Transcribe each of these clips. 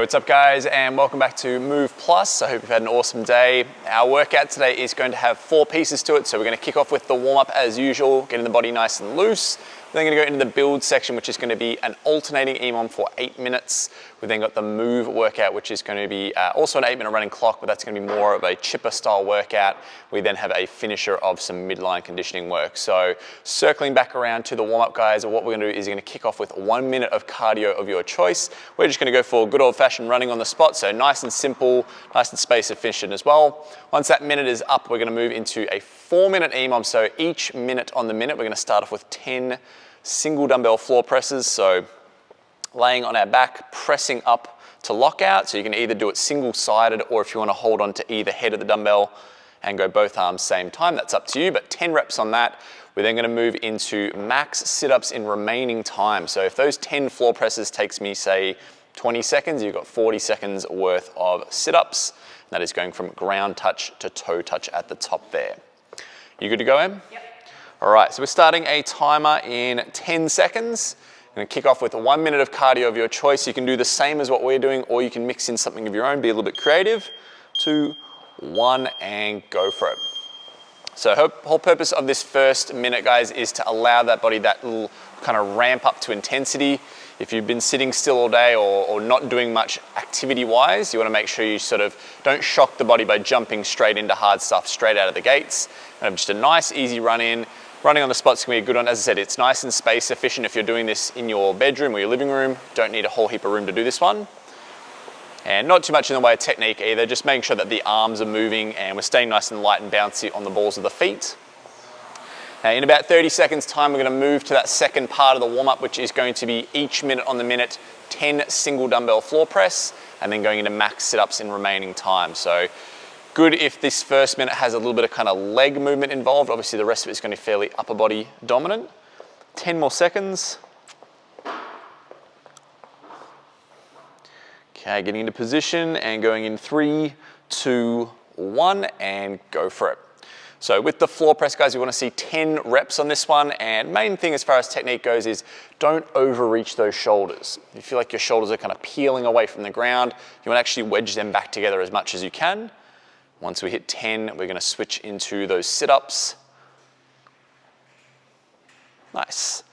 Hey, what's up guys, and welcome back to MOV Plus. I hope you've had an awesome day. Our workout today is going to have 4 pieces to it, so we're going to kick off with the warm-up as usual, getting the body nice and loose. We're then going to go into the build section, which is going to be an alternating EMOM for 8 minutes. We've then got the move workout, which is going to be also an 8-minute running clock, but that's going to be more of a chipper style workout. We then have a finisher of some midline conditioning work. So circling back around to the warm-up guys, what we're going to do is we're going to kick off with 1 minute of cardio of your choice. We're just going to go for good old-fashioned running on the spot, so nice and simple, nice and space efficient as well. Once that minute is up, we're going to move into a 4-minute EMOM. So each minute on the minute, we're going to start off with 10 single dumbbell floor presses. So laying on our back, pressing up to lockout. So you can either do it single-sided, or if you want to hold on to either head of the dumbbell and go both arms same time, that's up to you, but 10 reps on that. We're then going to move into max sit-ups in remaining time. So if those 10 floor presses takes me, say, 20 seconds, you've got 40 seconds worth of sit-ups. That is going from ground touch to toe touch at the top there. You good to go, Em? Yep. All right, so we're starting a timer in 10 seconds. I'm going to kick off with 1 minute of cardio of your choice. You can do the same as what we're doing, or you can mix in something of your own, be a little bit creative. 2, 1, and go for it. So whole purpose of this first minute, guys, is to allow that body that little kind of ramp up to intensity. If you've been sitting still all day or not doing much activity-wise, you want to make sure you sort of don't shock the body by jumping straight into hard stuff straight out of the gates. Just a nice, easy run in. Running on the spot's gonna be a good one. As I said, it's nice and space efficient if you're doing this in your bedroom or your living room. Don't need a whole heap of room to do this one. And not too much in the way of technique either, just making sure that the arms are moving and we're staying nice and light and bouncy on the balls of the feet. Now in about 30 seconds time, we're gonna move to that second part of the warm-up, which is going to be each minute on the minute, 10 single dumbbell floor press, and then going into max sit-ups in remaining time. So good if this first minute has a little bit of kind of leg movement involved. Obviously the rest of it is going to be fairly upper body dominant. 10 more seconds. Okay, getting into position and going in 3, 2, 1, and go for it. So with the floor press, guys, we want to see 10 reps on this one. And main thing as far as technique goes is don't overreach those shoulders. If you feel like your shoulders are kind of peeling away from the ground, you want to actually wedge them back together as much as you can. Once we hit 10, we're going to switch into those sit-ups. Nice.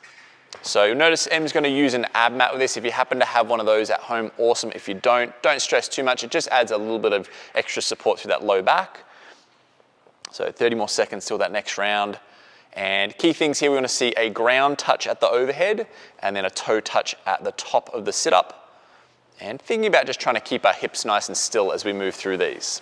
So you'll notice Em's going to use an ab mat with this. If you happen to have one of those at home, awesome. If you don't stress too much. It just adds a little bit of extra support through that low back. So 30 more seconds till that next round. And key things here, we're going to see a ground touch at the overhead and then a toe touch at the top of the sit-up. And thinking about just trying to keep our hips nice and still as we move through these.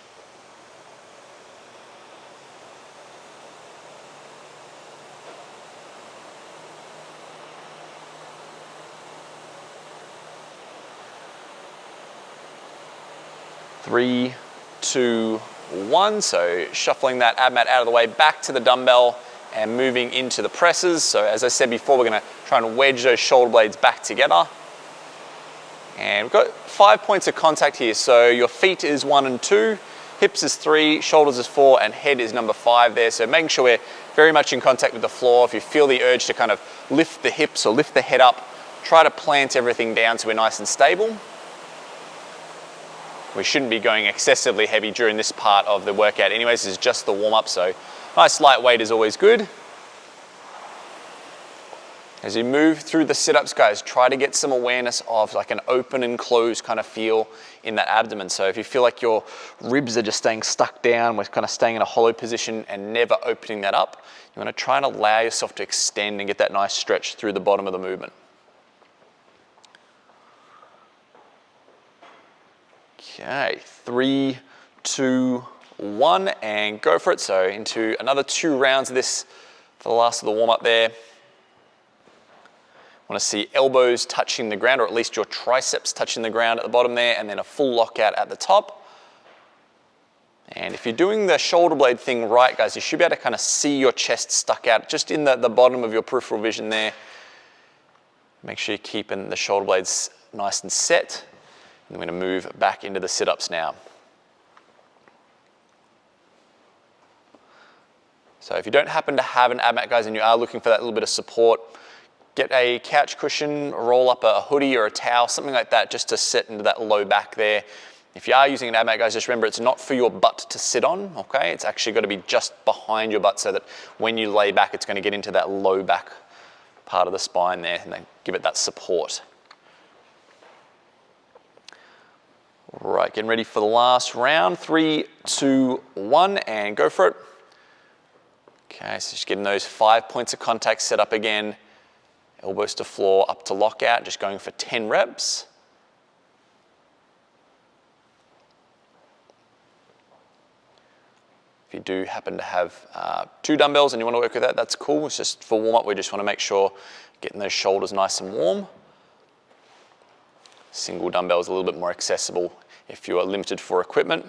Three, 2, 1. So shuffling that ab mat out of the way, back to the dumbbell and moving into the presses. So as I said before, we're going to try and wedge those shoulder blades back together. And we've got 5 points of contact here. So your feet is 1 and 2, hips is 3, shoulders is 4, and head is number 5 there. So making sure we're very much in contact with the floor. If you feel the urge to kind of lift the hips or lift the head up, try to plant everything down so we're nice and stable. We shouldn't be going excessively heavy during this part of the workout anyways. This is just the warm-up, so nice light weight is always good. As you move through the sit-ups, guys, try to get some awareness of like an open and closed kind of feel in that abdomen. So if you feel like your ribs are just staying stuck down, we're kind of staying in a hollow position and never opening that up, you want to try and allow yourself to extend and get that nice stretch through the bottom of the movement. Okay, 3, 2, 1, and go for it. So into another 2 rounds of this for the last of the warm-up there. Want to see elbows touching the ground, or at least your triceps touching the ground at the bottom there, and then a full lockout at the top. And if you're doing the shoulder blade thing right, guys, you should be able to kind of see your chest stuck out just in the bottom of your peripheral vision there. Make sure you're keeping the shoulder blades nice and set. And I'm going to move back into the sit-ups now. So if you don't happen to have an ab mat, guys, and you are looking for that little bit of support, get a couch cushion, roll up a hoodie or a towel, something like that, just to sit into that low back there. If you are using an ab mat, guys, just remember it's not for your butt to sit on, okay? It's actually got to be just behind your butt so that when you lay back, it's going to get into that low back part of the spine there and then give it that support. All right, getting ready for the last round. 3, 2, 1, and go for it. Okay, so just getting those 5 points of contact set up again. Elbows to floor, up to lockout, just going for 10 reps. If you do happen to have 2 dumbbells and you want to work with that, that's cool. It's just for warm-up, we just want to make sure getting those shoulders nice and warm. Single dumbbell is a little bit more accessible if you are limited for equipment.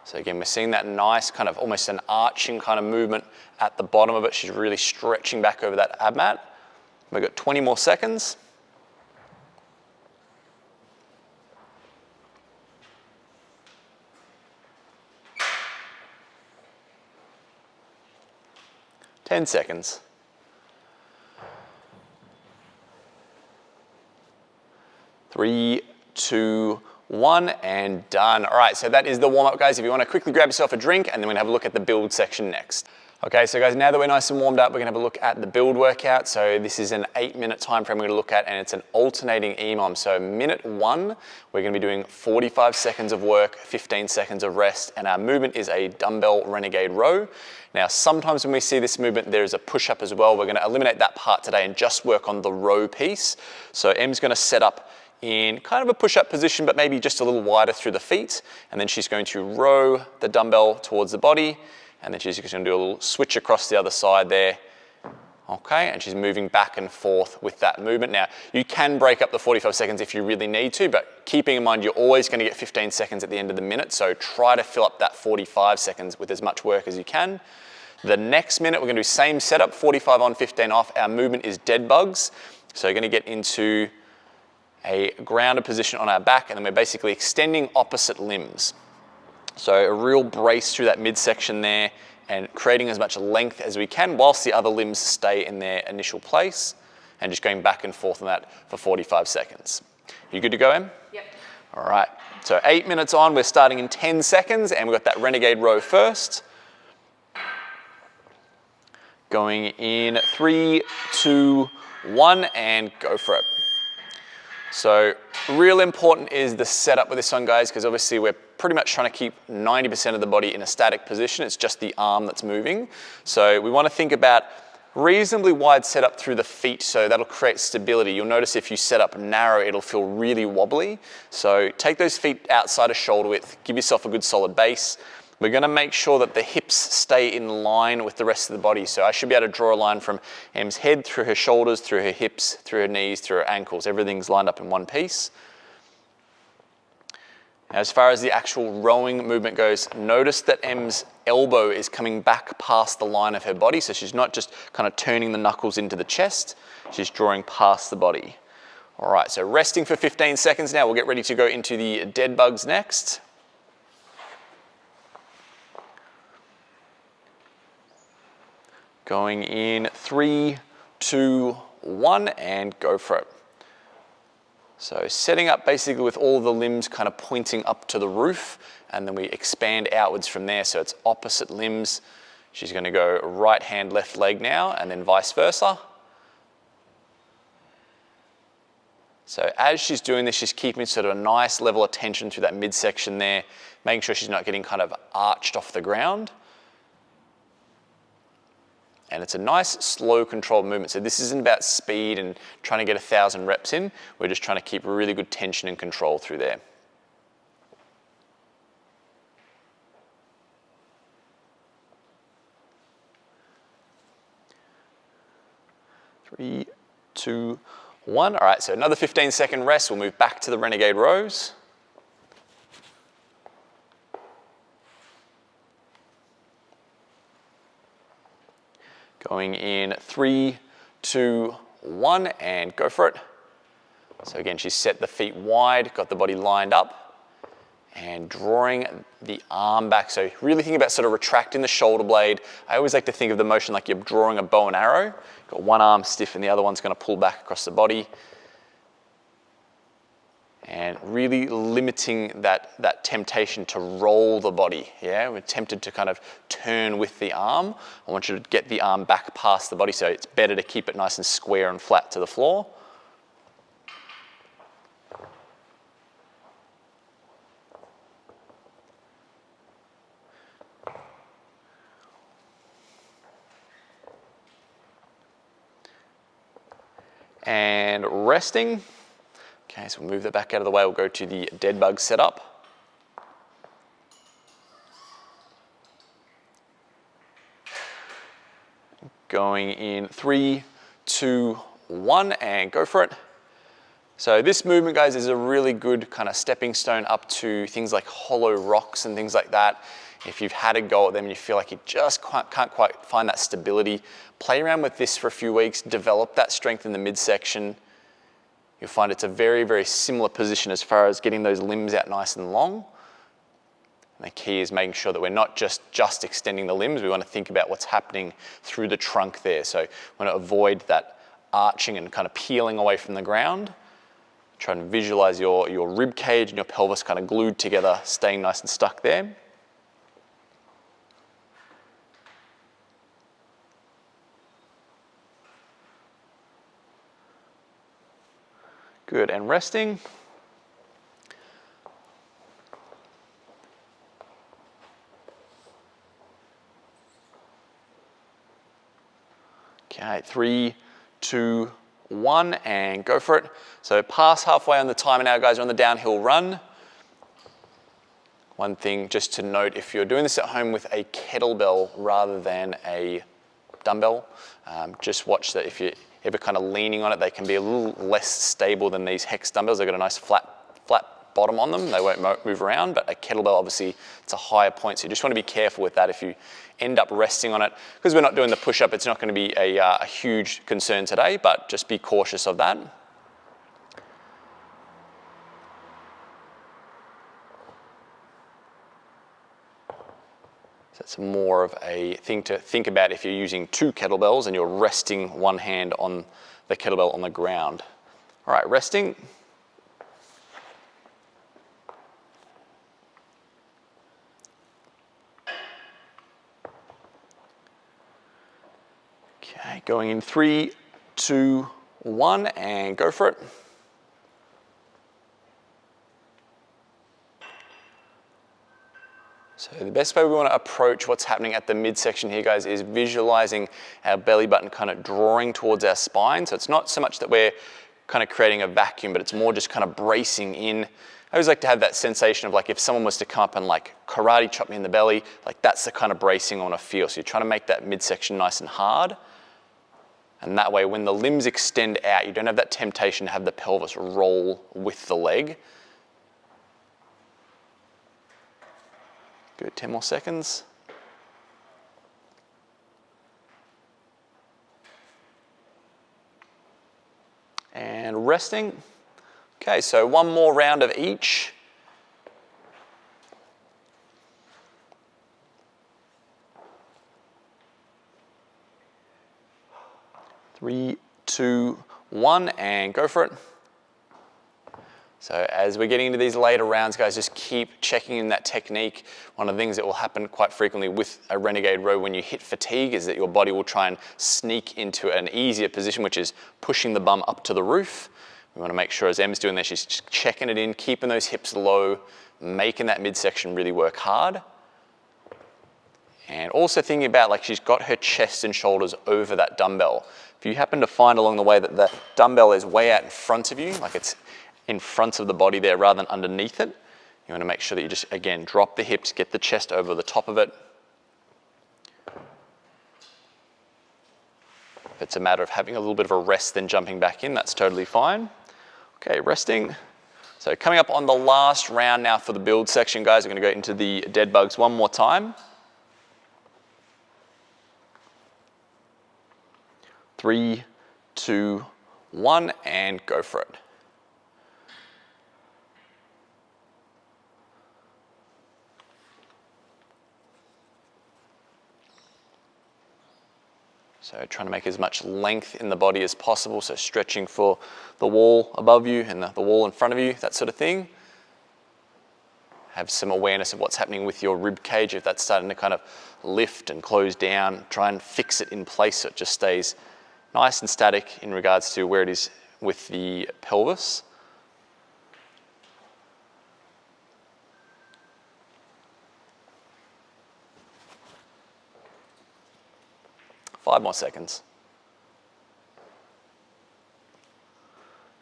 So again, we're seeing that nice kind of almost an arching kind of movement at the bottom of it. She's really stretching back over that ab mat. We've got 20 more seconds. Ten seconds. 3, 2, 1, and done. All right, so that is the warm-up, guys. If you want to quickly grab yourself a drink, and then we're going to have a look at the build section next. Okay, so guys, now that we're nice and warmed up, we're going to have a look at the build workout. So this is an 8-minute time frame we're going to look at, and it's an alternating EMOM. So minute 1, we're going to be doing 45 seconds of work, 15 seconds of rest, and our movement is a dumbbell renegade row. Now, sometimes when we see this movement, there's a push-up as well. We're going to eliminate that part today and just work on the row piece. So Em's going to set up in kind of a push-up position, but maybe just a little wider through the feet. And then she's going to row the dumbbell towards the body. And then she's just going to do a little switch across the other side there. Okay, and she's moving back and forth with that movement. Now, you can break up the 45 seconds if you really need to, but keeping in mind you're always going to get 15 seconds at the end of the minute. So try to fill up that 45 seconds with as much work as you can. The next minute, we're going to do same setup, 45 on, 15 off. Our movement is dead bugs. So you're going to get into a grounded position on our back, and then we're basically extending opposite limbs. So a real brace through that midsection there and creating as much length as we can whilst the other limbs stay in their initial place, and just going back and forth on that for 45 seconds. You good to go, Em? Yep. All right, so 8 minutes on, we're starting in 10 seconds, and we've got that renegade row first. Going in 3, 2, 1, and go for it. So real important is the setup with this one, guys, because obviously we're pretty much trying to keep 90% of the body in a static position. It's just the arm that's moving. So we want to think about reasonably wide setup through the feet, so that'll create stability. You'll notice if you set up narrow, it'll feel really wobbly. So take those feet outside of shoulder width, give yourself a good solid base. We're going to make sure that the hips stay in line with the rest of the body. So I should be able to draw a line from Em's head through her shoulders, through her hips, through her knees, through her ankles. Everything's lined up in one piece. Now, as far as the actual rowing movement goes, notice that Em's elbow is coming back past the line of her body. So she's not just kind of turning the knuckles into the chest. She's drawing past the body. All right, so resting for 15 seconds now. We'll get ready to go into the dead bugs next. Going in 3, 2, 1, and go for it. So setting up basically with all of the limbs kind of pointing up to the roof, and then we expand outwards from there. So it's opposite limbs. She's going to go right hand, left leg now, and then vice versa. So as she's doing this, she's keeping sort of a nice level of tension through that midsection there, making sure she's not getting kind of arched off the ground. And it's a nice, slow, controlled movement. So this isn't about speed and trying to get 1,000 reps in. We're just trying to keep really good tension and control through there. Three, 2, 1. All right, so another 15-second rest. We'll move back to the renegade rows. Going in 3, 2, 1, and go for it. So again, she's set the feet wide, got the body lined up, and drawing the arm back. So really think about sort of retracting the shoulder blade. I always like to think of the motion like you're drawing a bow and arrow. Got one arm stiff and the other one's going to pull back across the body. And really limiting that temptation to roll the body. Yeah, we're tempted to kind of turn with the arm. I want you to get the arm back past the body, so it's better to keep it nice and square and flat to the floor. And resting. Okay, so we'll move that back out of the way. We'll go to the dead bug setup. Going in 3, 2, 1, and go for it. So this movement, guys, is a really good kind of stepping stone up to things like hollow rocks and things like that. If you've had a go at them and you feel like you just can't quite find that stability, play around with this for a few weeks, develop that strength in the midsection. You'll find it's a very, very similar position as far as getting those limbs out nice and long. And the key is making sure that we're not just extending the limbs, we want to think about what's happening through the trunk there. So we want to avoid that arching and kind of peeling away from the ground. Try and visualize your rib cage and your pelvis kind of glued together, staying nice and stuck there. Good, and resting. Okay, 3, 2, 1, and go for it. So pass halfway on the timer now, guys. We're on the downhill run. One thing just to note, if you're doing this at home with a kettlebell rather than a dumbbell, just watch that if you're ever kind of leaning on it, they can be a little less stable than these hex dumbbells. They've got a nice flat bottom on them. They won't move around, but a kettlebell, obviously, it's a higher point. So you just want to be careful with that. If you end up resting on it, because we're not doing the push-up, it's not going to be a huge concern today, but just be cautious of that. So it's more of a thing to think about if you're using 2 kettlebells and you're resting one hand on the kettlebell on the ground. All right, resting. Okay, going in 3, 2, 1, and go for it. So the best way we want to approach what's happening at the midsection here, guys, is visualizing our belly button kind of drawing towards our spine. So it's not so much that we're kind of creating a vacuum, but it's more just kind of bracing in. I always like to have that sensation of like if someone was to come up and like karate chop me in the belly, like that's the kind of bracing I want to feel. So you're trying to make that midsection nice and hard. And that way, when the limbs extend out, you don't have that temptation to have the pelvis roll with the leg. Good, 10 more seconds. And resting. Okay, so one more round of each. Three, 2, 1, and go for it. So as we're getting into these later rounds, guys, just keep checking in that technique. One of the things that will happen quite frequently with a renegade row when you hit fatigue is that your body will try and sneak into an easier position, which is pushing the bum up to the roof. We want to make sure, as Em's doing there, she's just checking it in, keeping those hips low, making that midsection really work hard. And also thinking about like she's got her chest and shoulders over that dumbbell. If you happen to find along the way that the dumbbell is way out in front of you, like it's in front of the body there rather than underneath it, you want to make sure that you just, again, drop the hips, get the chest over the top of it. If it's a matter of having a little bit of a rest then jumping back in, that's totally fine. Okay, resting. So coming up on the last round now for the build section, guys, we're going to go into the dead bugs one more time. 3, 2, 1, and go for it. So trying to make as much length in the body as possible. So stretching for the wall above you and the wall in front of you, that sort of thing. Have some awareness of what's happening with your rib cage. If that's starting to kind of lift and close down, try and fix it in place so it just stays nice and static in regards to where it is with the pelvis. Five more seconds.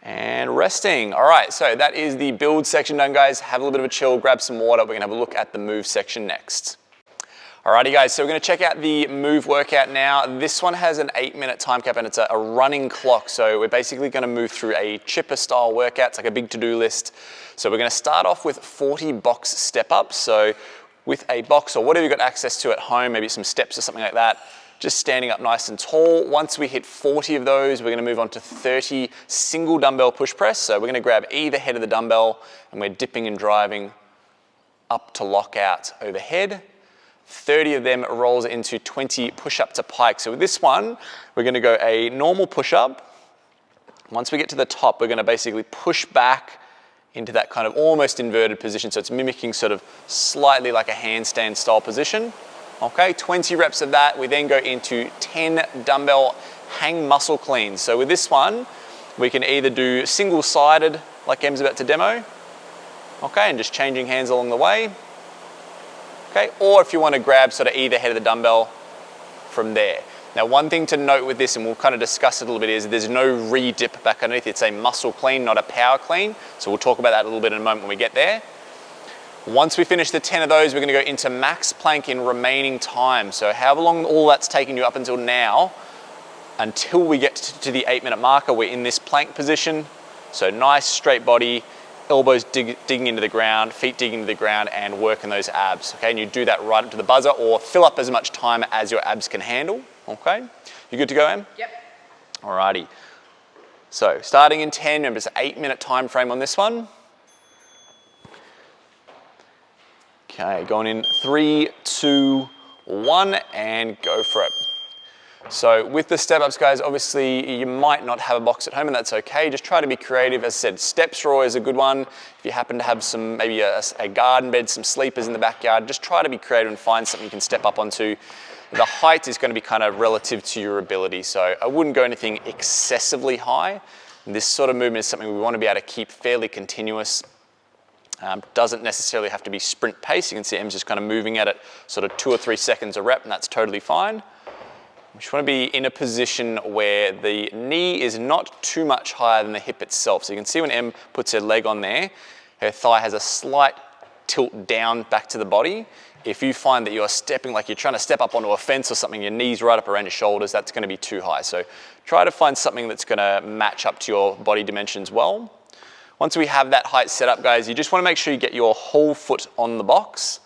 And resting. All right, so that is the build section done, guys. Have a little bit of a chill, grab some water. We're gonna have a look at the move section next. Alrighty guys, so we're gonna check out the move workout now. This one has an 8-minute time cap and it's a running clock. So we're basically gonna move through a chipper style workout. It's like a big to-do list. So we're gonna start off with 40 box step ups. So with a box or whatever you've got access to at home, maybe some steps or something like that, just standing up nice and tall. Once we hit 40 of those, we're gonna move on to 30 single dumbbell push press. So we're gonna grab either head of the dumbbell and we're dipping and driving up to lock out overhead. 30 of them rolls into 20 push-up to pike. So with this one, we're gonna go a normal push-up. Once we get to the top, we're gonna basically push back into that kind of almost inverted position. So it's mimicking sort of slightly like a handstand style position. Okay, 20 reps of that. We then go into 10 dumbbell hang muscle cleans. So with this one, we can either do single-sided, like Em's about to demo, okay, and just changing hands along the way, okay, or if you want to grab sort of either head of the dumbbell from there. Now, one thing to note with this, and we'll kind of discuss it a little bit, is there's no re-dip back underneath. It's a muscle clean, not a power clean. So we'll talk about that a little bit in a moment when we get there. Once we finish the 10 of those, we're going to go into max plank in remaining time. So however long all that's taken you up until now, until we get to the 8-minute marker, we're in this plank position. So nice straight body, elbows digging into the ground, feet digging into the ground, and working those abs. Okay, and you do that right up to the buzzer, or fill up as much time as your abs can handle. Okay, you good to go, Em? Yep. Alrighty. So starting in 10, remember it's an 8-minute time frame on this one. Okay, going in 3, 2, 1, and go for it. So with the step ups, guys, obviously you might not have a box at home and that's okay. Just try to be creative. As I said, steps are always a good one. If you happen to have some, maybe a garden bed, some sleepers in the backyard, just try to be creative and find something you can step up onto. The height is going to be kind of relative to your ability. So I wouldn't go anything excessively high. This sort of movement is something we want to be able to keep fairly continuous. Doesn't necessarily have to be sprint pace. You can see Em's just kind of moving at it sort of 2 or 3 seconds a rep, and that's totally fine. We just want to be in a position where the knee is not too much higher than the hip itself. So you can see when Em puts her leg on there, her thigh has a slight tilt down back to the body. If you find that you're stepping, like you're trying to step up onto a fence or something, your knee's right up around your shoulders, that's going to be too high. So try to find something that's going to match up to your body dimensions well. Once we have that height set up, guys, you just want to make sure you get your whole foot on the box,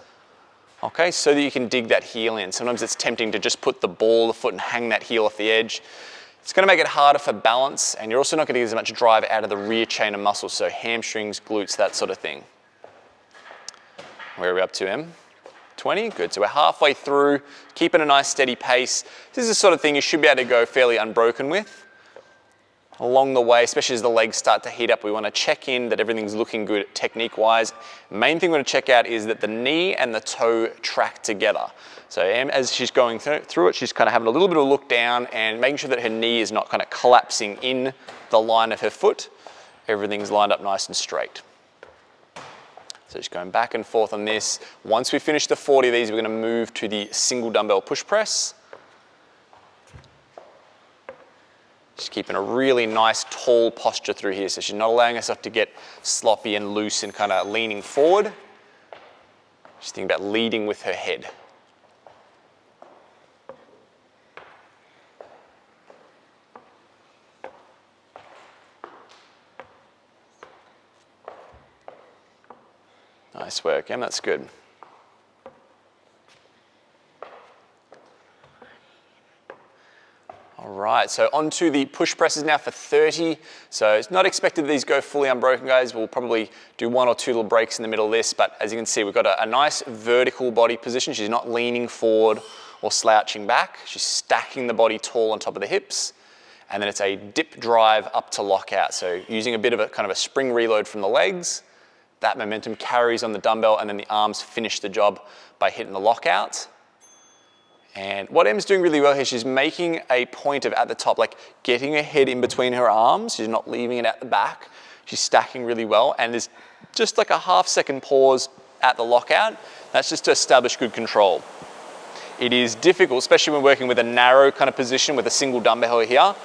okay, so that you can dig that heel in. Sometimes it's tempting to just put the ball of the foot and hang that heel off the edge. It's going to make it harder for balance, and you're also not going to get as much drive out of the rear chain of muscles, so hamstrings, glutes, that sort of thing. Where are we up to, Em? 20, good. So we're halfway through, keeping a nice steady pace. This is the sort of thing you should be able to go fairly unbroken with. Along the way, especially as the legs start to heat up, we want to check in that everything's looking good technique-wise. Main thing we want to check out is that the knee and the toe track together. So as she's going through it, she's kind of having a little bit of a look down and making sure that her knee is not kind of collapsing in the line of her foot. Everything's lined up nice and straight. So just going back and forth on this. Once we finish the 40 of these, we're going to move to the single dumbbell push press. Just keeping a really nice tall posture through here. So she's not allowing herself to get sloppy and loose and kind of leaning forward. Just think about leading with her head. Nice work, Em, that's good. All right, so onto the push presses now for 30. So it's not expected these go fully unbroken, guys. We'll probably do 1 or 2 little breaks in the middle of this, but as you can see, we've got a nice vertical body position. She's not leaning forward or slouching back. She's stacking the body tall on top of the hips. And then it's a dip drive up to lockout. So using a bit of a kind of a spring reload from the legs, that momentum carries on the dumbbell, and then the arms finish the job by hitting the lockout. And what Em's doing really well here, she's making a point of at the top, like getting her head in between her arms. She's not leaving it at the back. She's stacking really well, and there's just like a half-second pause at the lockout. That's just to establish good control. It is difficult, especially when working with a narrow kind of position with a single dumbbell here.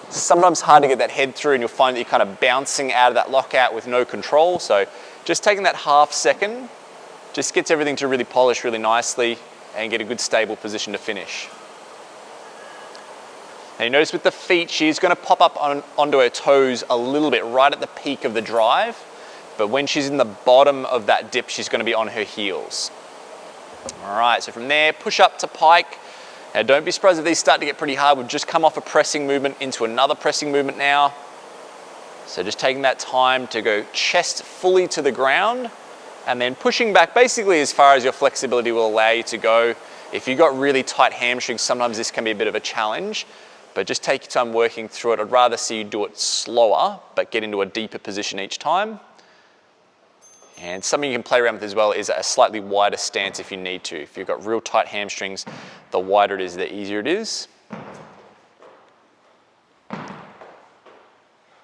It's sometimes hard to get that head through, and you'll find that you're kind of bouncing out of that lockout with no control. So just taking that half second just gets everything to really polish really nicely and get a good stable position to finish. Now you notice with the feet, she's going to pop up onto her toes a little bit right at the peak of the drive, but when she's in the bottom of that dip, she's going to be on her heels. All right, so from there, push up to pike. Now don't be surprised if these start to get pretty hard. We've just come off a pressing movement into another pressing movement now. So just taking that time to go chest fully to the ground, and then pushing back basically as far as your flexibility will allow you to go. If you've got really tight hamstrings, sometimes this can be a bit of a challenge, but just take your time working through it. I'd rather see you do it slower, but get into a deeper position each time. And something you can play around with as well is a slightly wider stance if you need to. If you've got real tight hamstrings, the wider it is, the easier it is.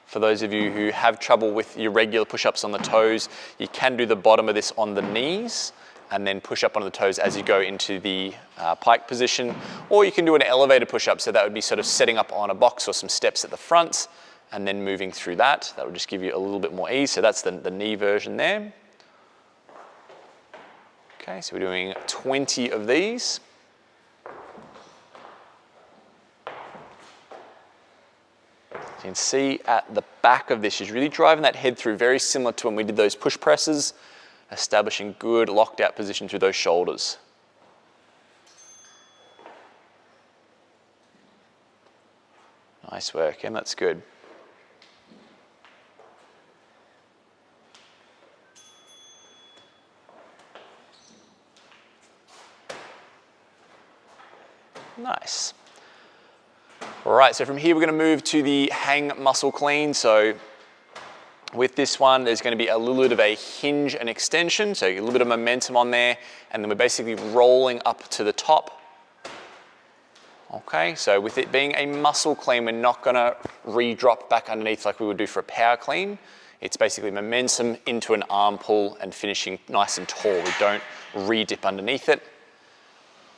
For those of you who have trouble with your regular push-ups on the toes, you can do the bottom of this on the knees and then push up on the toes as you go into the pike position. Or you can do an elevated push-up, so that would be sort of setting up on a box or some steps at the front and then moving through that. That would just give you a little bit more ease. So that's the knee version there. Okay, so we're doing 20 of these. You can see at the back of this, she's really driving that head through, very similar to when we did those push presses, establishing good locked out position through those shoulders. Nice work, Em, that's good. Nice. All right, so from here we're going to move to the hang muscle clean. So with this one, there's going to be a little bit of a hinge and extension, so a little bit of momentum on there, and then we're basically rolling up to the top. Okay, so with it being a muscle clean, we're not going to re-drop back underneath like we would do for a power clean. It's basically momentum into an arm pull and finishing nice and tall. We don't re-dip underneath it.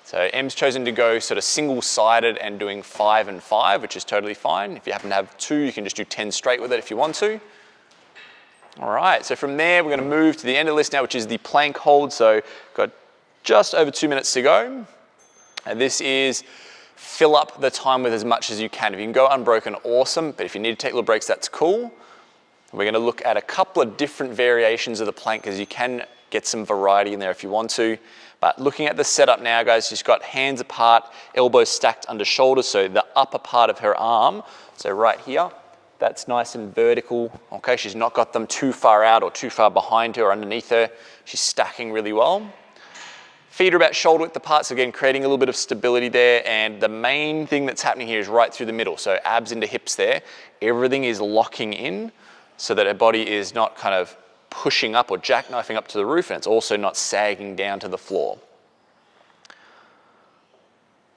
So Em's chosen to go sort of single-sided and doing 5 and 5, which is totally fine. If you happen to have 2, you can just do 10 straight with it if you want to. All right, so from there, we're going to move to the end of the list now, which is the plank hold. So got just over 2 minutes to go. And this is fill up the time with as much as you can. If you can go unbroken, awesome. But if you need to take little breaks, that's cool. We're going to look at a couple of different variations of the plank, because you can get some variety in there if you want to. But looking at the setup now, guys, she's got hands apart, elbows stacked under shoulders, so the upper part of her arm, so right here, that's nice and vertical. Okay, she's not got them too far out or too far behind her or underneath her. She's stacking really well. Feet are about shoulder width apart, so again, creating a little bit of stability there. And the main thing that's happening here is right through the middle, so abs into hips there. Everything is locking in so that her body is not kind of pushing up or jackknifing up to the roof, and it's also not sagging down to the floor.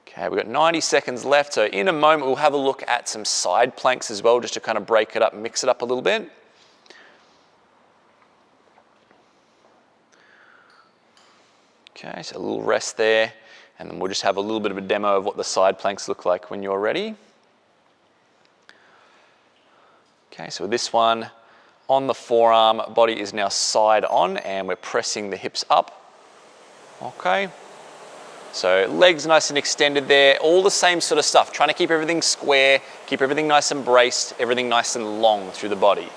Okay, we've got 90 seconds left, so in a moment we'll have a look at some side planks as well, just to kind of break it up, mix it up a little bit. Okay, so a little rest there, and then we'll just have a little bit of a demo of what the side planks look like when you're ready. Okay, so with this one, on the forearm, body is now side on, and we're pressing the hips up. Okay, so legs nice and extended there, all the same sort of stuff, trying to keep everything square, keep everything nice and braced, everything nice and long through the body.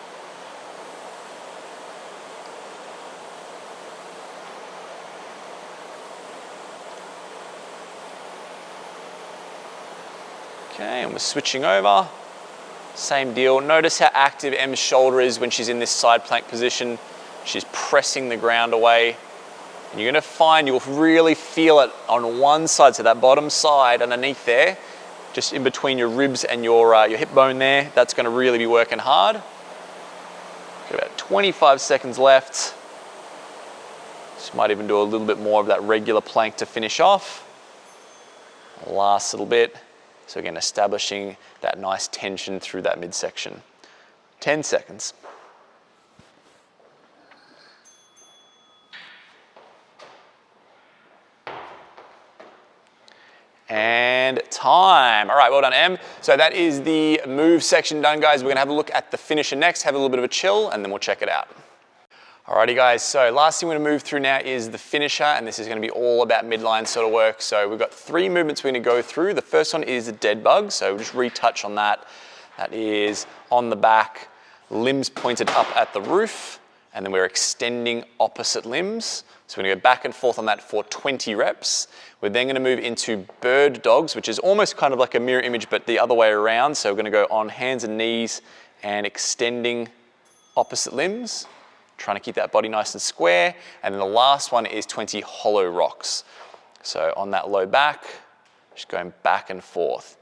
Okay, and we're switching over. Same deal. Notice how active Em's shoulder is when she's in this side plank position. She's pressing the ground away. And you're gonna find you'll really feel it on one side, so that bottom side underneath there, just in between your ribs and your hip bone there, that's gonna really be working hard. Got about 25 seconds left. Just might even do a little bit more of that regular plank to finish off. Last little bit. So again, establishing that nice tension through that midsection. 10 seconds. And time. All right, well done, Em. So that is the move section done, guys. We're gonna have a look at the finisher next, have a little bit of a chill, and then we'll check it out. Alrighty guys, so last thing we're gonna move through now is the finisher, and this is gonna be all about midline sort of work. So we've got 3 movements we're gonna go through. The first one is the dead bug, so we'll just retouch on that. That is on the back, limbs pointed up at the roof, and then we're extending opposite limbs. So we're gonna go back and forth on that for 20 reps. We're then gonna move into bird dogs, which is almost kind of like a mirror image, but the other way around. So we're gonna go on hands and knees and extending opposite limbs, trying to keep that body nice and square. And then the last one is 20 hollow rocks. So on that low back, just going back and forth.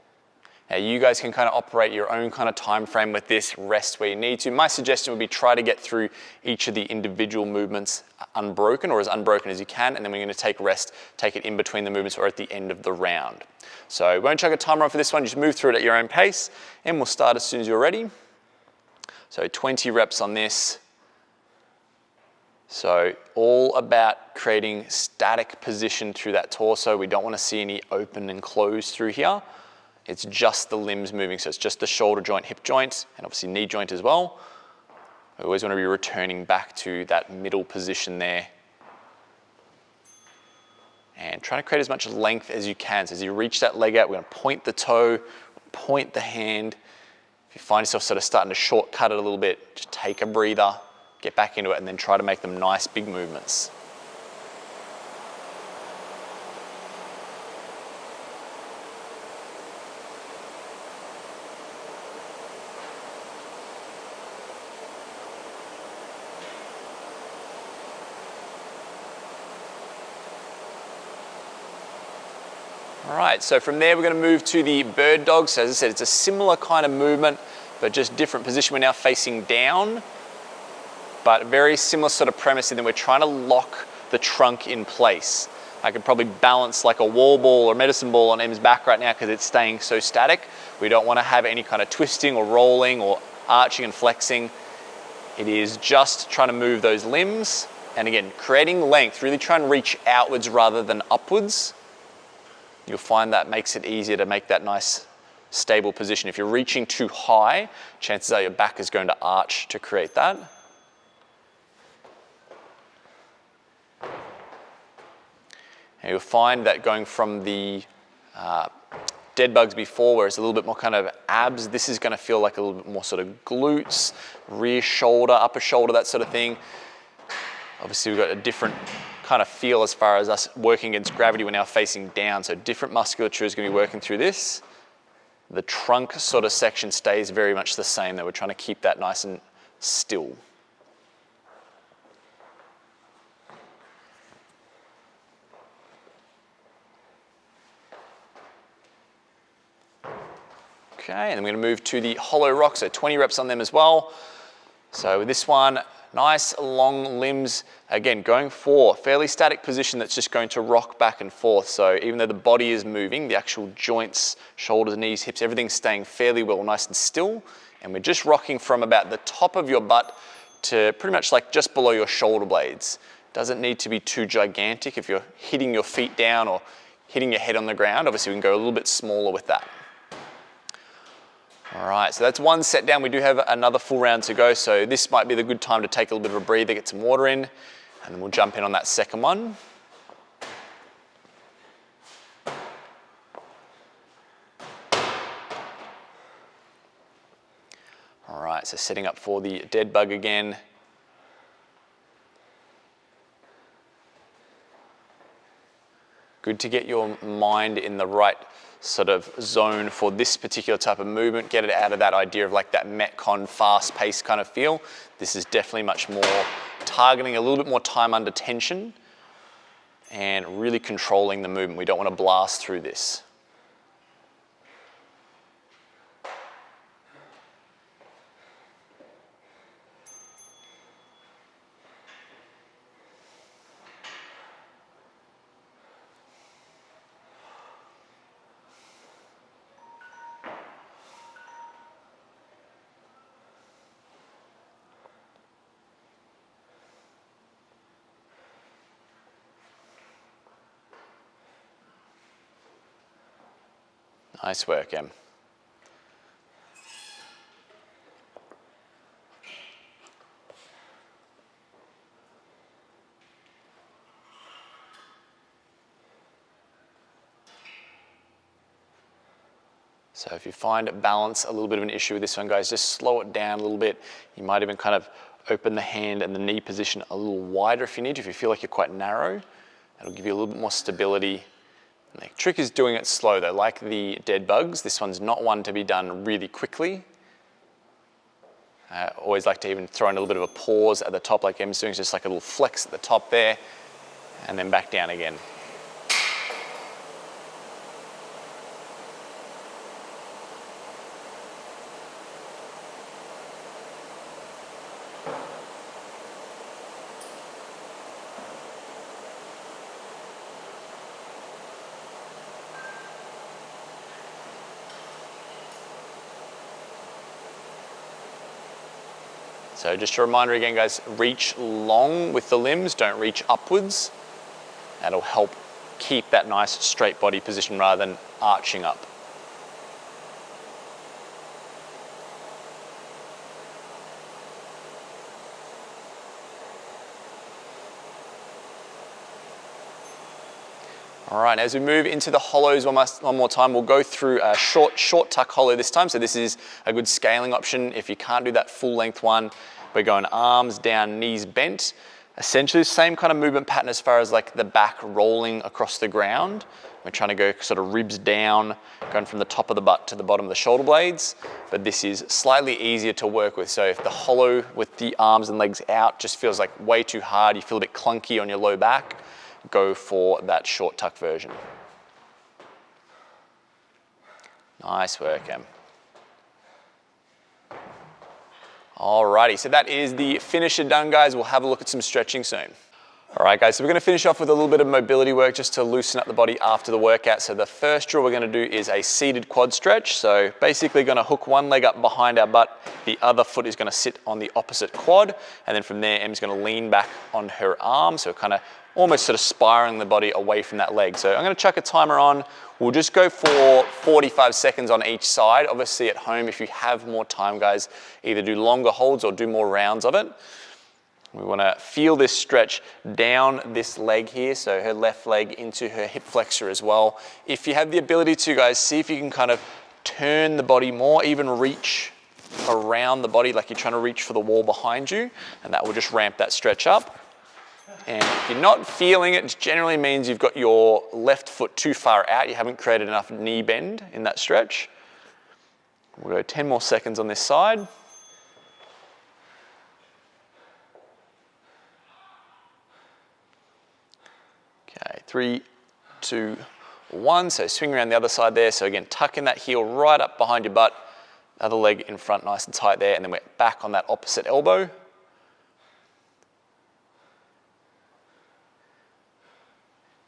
Now you guys can kind of operate your own kind of time frame with this, rest where you need to. My suggestion would be try to get through each of the individual movements unbroken, or as unbroken as you can, and then we're going to take rest, take it in between the movements or at the end of the round. So we won't chuck a timer on for this one, just move through it at your own pace, and we'll start as soon as you're ready. So 20 reps on this. So all about creating static position through that torso. We don't want to see any open and close through here. It's just the limbs moving, so it's just the shoulder joint, hip joint, and obviously knee joint as well. We always want to be returning back to that middle position there. And trying to create as much length as you can. So as you reach that leg out, we're going to point the toe, point the hand. If you find yourself sort of starting to shortcut it a little bit, just take a breather, get back into it, and then try to make them nice big movements. All right, so from there we're going to move to the bird dog. So as I said, it's a similar kind of movement, but just different position. We're now facing down, but very similar sort of premise, and then we're trying to lock the trunk in place. I could probably balance like a wall ball or medicine ball on Em's back right now because it's staying so static. We don't want to have any kind of twisting or rolling or arching and flexing. It is just trying to move those limbs, and again, creating length, really try and reach outwards rather than upwards. You'll find that makes it easier to make that nice stable position. If you're reaching too high, chances are your back is going to arch to create that. And you'll find that going from the dead bugs before, where it's a little bit more kind of abs, this is going to feel like a little bit more sort of glutes, rear shoulder, upper shoulder, that sort of thing. Obviously, we've got a different kind of feel as far as us working against gravity. We're now facing down, so different musculature is going to be working through this. The trunk sort of section stays very much the same, though. We're trying to keep that nice and still. Okay, and then we're going to move to the hollow rock, so 20 reps on them as well. So with this one, nice long limbs, again, going for fairly static position that's just going to rock back and forth. So even though the body is moving, the actual joints, shoulders, knees, hips, everything's staying fairly well, nice and still. And we're just rocking from about the top of your butt to pretty much like just below your shoulder blades. Doesn't need to be too gigantic. If you're hitting your feet down or hitting your head on the ground, obviously we can go a little bit smaller with that. All right, so that's one set down. We do have another full round to go, so this might be the good time to take a little bit of a breather, get some water in, and then we'll jump in on that second one. All right, so setting up for the dead bug again. Good to get your mind in the right sort of zone for this particular type of movement, get it out of that idea of like that Metcon fast paced kind of feel. This is definitely much more targeting a little bit more time under tension. and really controlling the movement. We don't want to blast through this. Nice work, Em. So if you find balance a little bit of an issue with this one, guys, just slow it down a little bit. You might even kind of open the hand and the knee position a little wider if you need to, if you feel like you're quite narrow. That'll give you a little bit more stability. And the trick is doing it slow though, like the dead bugs. This one's not one to be done really quickly. I always like to even throw in a little bit of a pause at the top like Em's doing, just like a little flex at the top there, and then back down again. So just a reminder again, guys, reach long with the limbs, don't reach upwards. That'll help keep that nice straight body position rather than arching up. All right, as we move into the hollows one more time, we'll go through a short tuck hollow this time. So this is a good scaling option. If you can't do that full length one, we're going arms down, knees bent. Essentially the same kind of movement pattern as far as like the back rolling across the ground. We're trying to go sort of ribs down, going from the top of the butt to the bottom of the shoulder blades. But this is slightly easier to work with. So if the hollow with the arms and legs out just feels like way too hard, you feel a bit clunky on your low back, go for that short tuck version. Nice work, Em. Alrighty, so that is the finisher done, guys. We'll have a look at some stretching soon. All right, guys, so we're gonna finish off with a little bit of mobility work just to loosen up the body after the workout. So the first drill we're gonna do is a seated quad stretch. So basically gonna hook one leg up behind our butt, the other foot is gonna sit on the opposite quad, and then from there, Em's gonna lean back on her arm, so kind of almost sort of spiraling the body away from that leg. So I'm gonna chuck a timer on. We'll just go for 45 seconds on each side. Obviously at home, if you have more time, guys, either do longer holds or do more rounds of it. We want to feel this stretch down this leg here, so her left leg into her hip flexor as well. If you have the ability to, guys, see if you can kind of turn the body more, even reach around the body like you're trying to reach for the wall behind you, and that will just ramp that stretch up. And if you're not feeling it, it generally means you've got your left foot too far out. You haven't created enough knee bend in that stretch. We'll go 10 more seconds on this side. Okay, 3, 2, 1. So swing around the other side there. So again, tuck in that heel right up behind your butt. Other leg in front, nice and tight there. And then we're back on that opposite elbow.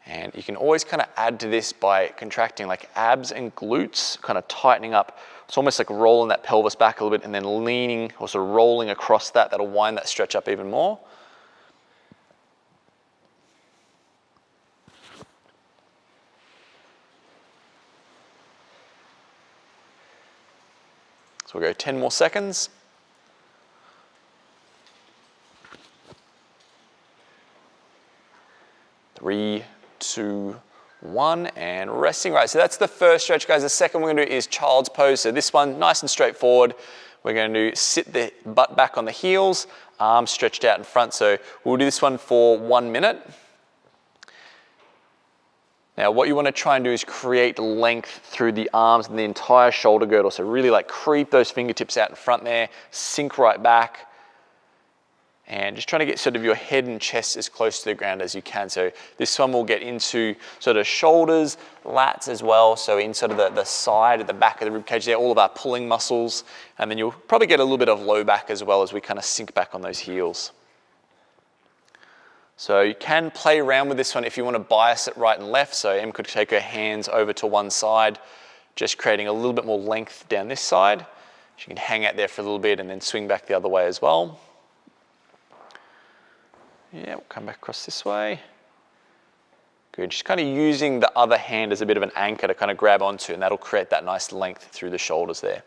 And you can always kind of add to this by contracting like abs and glutes, kind of tightening up. It's almost like rolling that pelvis back a little bit and then leaning or sort of rolling across that. That'll wind that stretch up even more. So we'll go 10 more seconds. 3, 2, 1, and resting. Right, so that's the first stretch, guys. The second we're gonna do is child's pose. So this one, nice and straightforward. We're gonna do sit the butt back on the heels, arms stretched out in front. So we'll do this one for 1 minute. Now what you want to try and do is create length through the arms and the entire shoulder girdle. So really like creep those fingertips out in front there, sink right back, And just trying to get sort of your head and chest as close to the ground as you can. So this one will get into sort of shoulders, lats as well. So in sort of the side at the back of the rib cage there, all of our pulling muscles. And then you'll probably get a little bit of low back as well as we kind of sink back on those heels. So you can play around with this one if you want to bias it right and left. So Em could take her hands over to one side, just creating a little bit more length down this side. She can hang out there for a little bit and then swing back the other way as well. Yeah, we'll come back across this way. Good, just kind of using the other hand as a bit of an anchor to kind of grab onto, and that'll create that nice length through the shoulders there.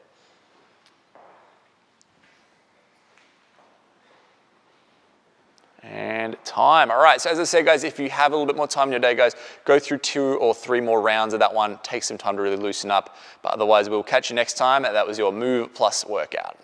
And time. All right, so as I said, guys, if you have a little bit more time in your day, guys, go through 2 or 3 more rounds of that one. Take some time to really loosen up. But otherwise, we'll catch you next time. That was your MOV+ workout.